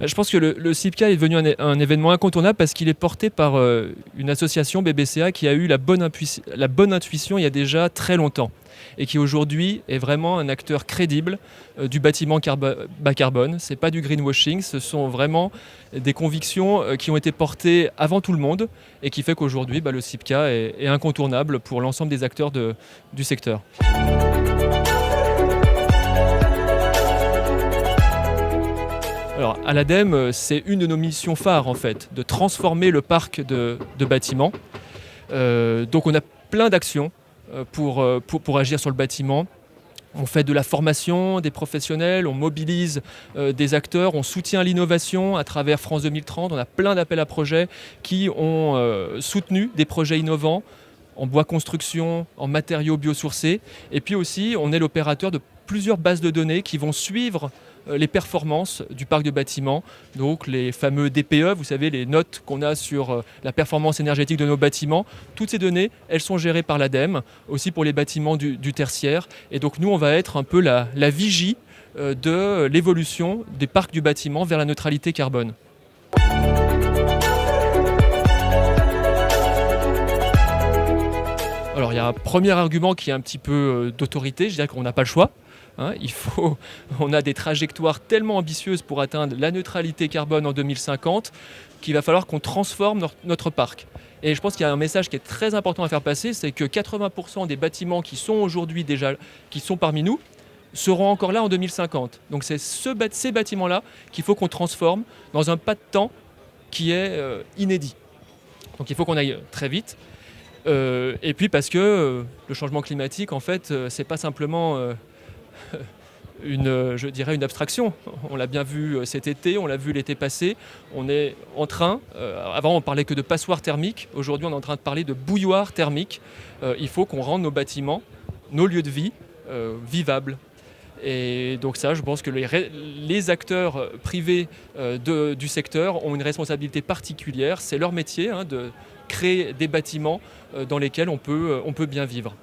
Je pense que le CIPCA est devenu un événement incontournable parce qu'il est porté par une association BBCA qui a eu la bonne intuition il y a déjà très longtemps et qui aujourd'hui est vraiment un acteur crédible du bâtiment bas carbone. Ce n'est pas du greenwashing, ce sont vraiment des convictions qui ont été portées avant tout le monde et qui fait qu'aujourd'hui le CIPCA est incontournable pour l'ensemble des acteurs du secteur. Alors, à l'ADEME, c'est une de nos missions phares, en fait, de transformer le parc de bâtiments. Donc, on a plein d'actions pour agir sur le bâtiment. On fait de la formation des professionnels, on mobilise des acteurs, on soutient l'innovation à travers France 2030. On a plein d'appels à projets qui ont soutenu des projets innovants en bois construction, en matériaux biosourcés. Et puis aussi, on est l'opérateur de plusieurs bases de données qui vont suivre les performances du parc de bâtiments, donc les fameux DPE, vous savez, les notes qu'on a sur la performance énergétique de nos bâtiments. Toutes ces données, elles sont gérées par l'ADEME, aussi pour les bâtiments du tertiaire. Et donc nous, on va être un peu la vigie de l'évolution des parcs du bâtiment vers la neutralité carbone. Alors il y a un premier argument qui est un petit peu d'autorité, je dirais qu'on n'a pas le choix. On a des trajectoires tellement ambitieuses pour atteindre la neutralité carbone en 2050 qu'il va falloir qu'on transforme notre parc. Et je pense qu'il y a un message qui est très important à faire passer, c'est que 80% des bâtiments qui sont aujourd'hui déjà, qui sont parmi nous, seront encore là en 2050. Donc c'est ces bâtiments-là qu'il faut qu'on transforme dans un pas de temps qui est inédit. Donc il faut qu'on aille très vite. Et puis parce que le changement climatique, en fait, c'est pas simplement une abstraction. On l'a bien vu cet été, on l'a vu l'été passé. On est en train, avant on parlait que de passoire thermique, aujourd'hui on est en train de parler de bouilloire thermique. Il faut qu'on rende nos bâtiments, nos lieux de vie, vivables. Et donc ça, je pense que les acteurs privés du secteur ont une responsabilité particulière. C'est leur métier de créer des bâtiments dans lesquels on peut bien vivre.